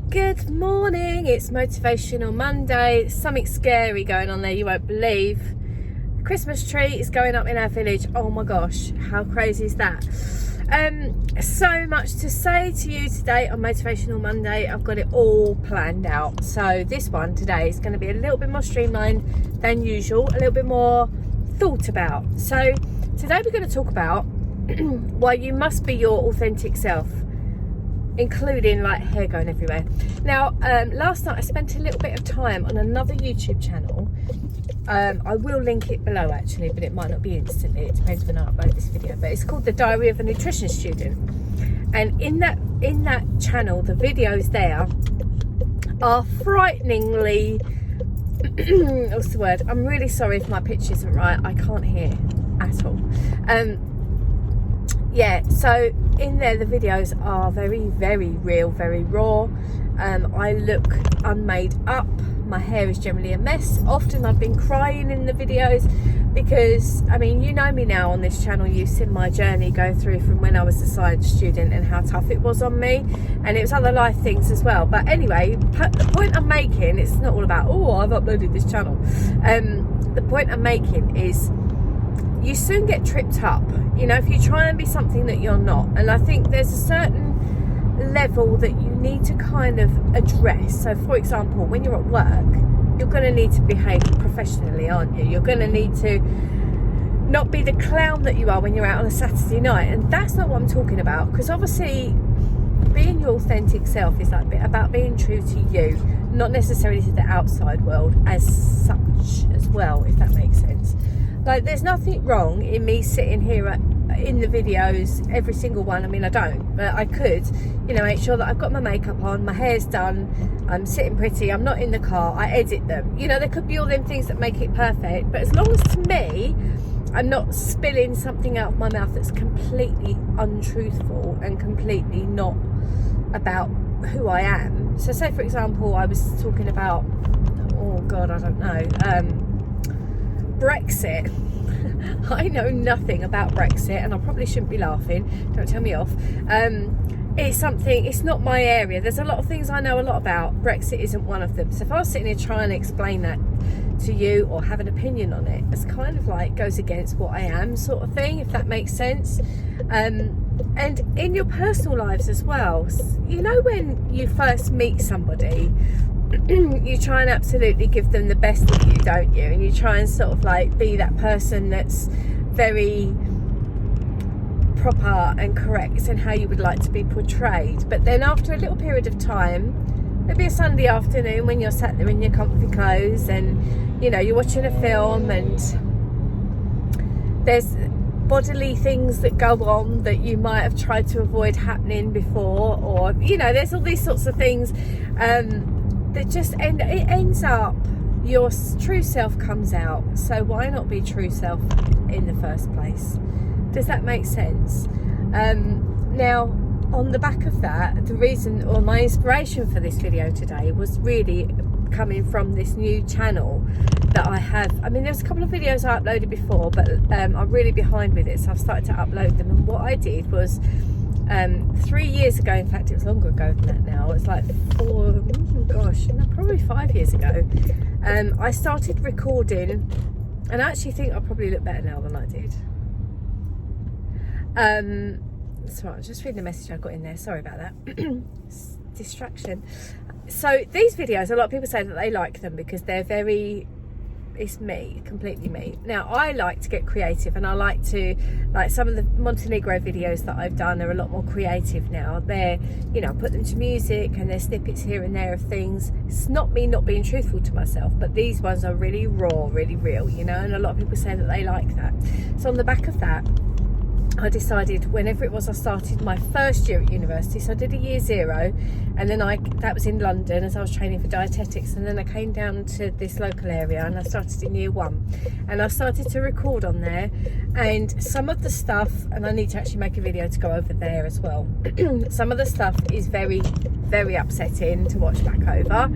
Good morning, it's Motivational Monday. Something scary going on there, you won't believe. Christmas tree is going up in our village. Oh my gosh, how crazy is that? So much to say to you today on Motivational Monday. I've got it all planned out. So this one today is going to be a little bit more streamlined than usual, a little bit more thought about. So today we're going to talk about why you must be your authentic self, including like hair going everywhere. Now, last night I spent a little bit of time on another YouTube channel. I will link it below actually, but it might not be instantly. It depends when I upload this video. But it's called The Diary of a Nutrition Student. And in that channel, the videos there are frighteningly what's the word? I'm really sorry if my pitch isn't right. I can't hear at all. Yeah, so in there the videos are very, very real, very raw. I look unmade up. My hair is generally a mess. Often I've been crying in the videos because, I mean, you know me now on this channel. You've seen my journey go through from when I was a science student and how tough it was on me. And it was other life things as well. But anyway, the point I'm making, it's not all about, oh, I've uploaded this channel. The point I'm making is you soon get tripped up, you know, if you try and be something that you're not. And I think there's a certain level that you need to kind of address. So for example, when you're at work, you're going to need to behave professionally, aren't you? You're going to need to not be the clown that you are when you're out on a Saturday night. And that's not what I'm talking about, because obviously being your authentic self is like about being true to you, not necessarily to the outside world as such as well, if that makes sense. Like, there's nothing wrong in me sitting here in the videos, every single one. I mean, I don't, but I could, you know, make sure that I've got my makeup on, my hair's done, I'm sitting pretty, I'm not in the car, I edit them. You know, there could be all them things that make it perfect, but as long as to me, I'm not spilling something out of my mouth that's completely untruthful and completely not about who I am. So say, for example, I was talking about, oh God, I don't know, Brexit. I know nothing about Brexit, and I probably shouldn't be laughing, don't tell me off. It's not my area. There's a lot of things I know a lot about. Brexit isn't one of them. So if I was sitting here trying to explain that to you or have an opinion on it, it's kind of like goes against what I am, sort of thing, if that makes sense. And in your personal lives as well, you know, when you first meet somebody, you try and absolutely give them the best of you, don't you? And you try and sort of like be that person that's very proper and correct in how you would like to be portrayed. But then after a little period of time, maybe a Sunday afternoon when you're sat there in your comfy clothes and, you know, you're watching a film and there's bodily things that go on that you might have tried to avoid happening before, or, you know, there's all these sorts of things that just ends up, your true self comes out. So why not be true self in the first place? Does that make sense? Now, on the back of that, the reason, or my inspiration for this video today was really coming from this new channel that I have. I mean, there's a couple of videos I uploaded before, but I'm really behind with it, so I've started to upload them. And what I did was 3 years ago, in fact it was longer ago than that now, it's like probably 5 years ago, I started recording, and I actually think I probably look better now than I did. Sorry, I was just reading the message I got in there, sorry about that. Distraction. So these videos, a lot of people say that they like them because they're very, it's me, completely me. Now, I like to get creative, and I like to, like some of the Montenegro videos that I've done are a lot more creative now. They're, you know, I put them to music and there's snippets here and there of things. It's not me not being truthful to myself, but these ones are really raw, really real, you know, and a lot of people say that they like that. So on the back of that, I decided, whenever it was I started my first year at university, so I did a year zero, and then that was in London as I was training for dietetics, and then I came down to this local area and I started in year one, and I started to record on there. And some of the stuff, and I need to actually make a video to go over there as well, some of the stuff is very, very upsetting to watch back over.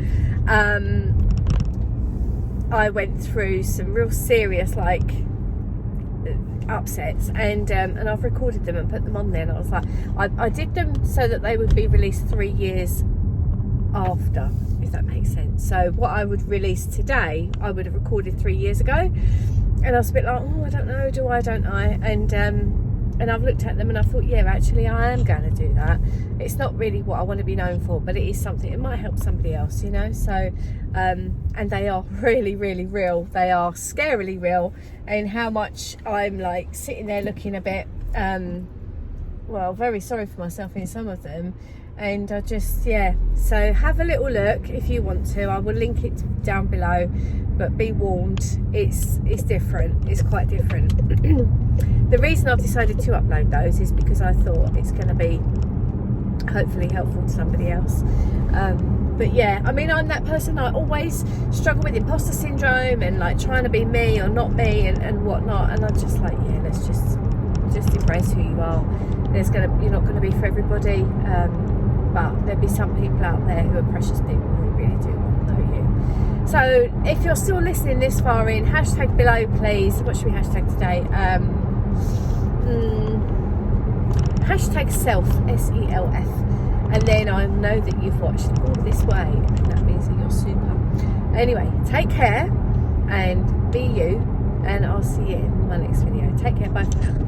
I went through some real serious like upsets, and I've recorded them and put them on there, and I was like, I did them so that they would be released 3 years after, if that makes sense. So what I would release today, I would have recorded 3 years ago, and I was a bit like, oh, I don't know, don't I? And I've looked at them and I thought, yeah, actually I am going to do that. It's not really what I want to be known for, but it is something, it might help somebody else, you know. So and they are really, really real. They are scarily real. And how much I'm like sitting there looking a bit well, very sorry for myself in some of them. And I just, yeah, so have a little look if you want to. I will link it down below, but be warned, it's different. It's quite different. The reason I've decided to upload those is because I thought it's going to be hopefully helpful to somebody else. But yeah, I mean, I'm that person. I always struggle with imposter syndrome and like trying to be me or not me and whatnot. And I'm just like, yeah, let's just embrace who you are. You're not gonna be for everybody, but there'll be some people out there who are precious people who really do want to know you. So if you're still listening this far in, hashtag below please. What should we hashtag today? Hashtag self, SELF, and then I know that you've watched all this way, and that means that you're super. Anyway, take care and be you, and I'll see you in my next video. Take care, bye for now.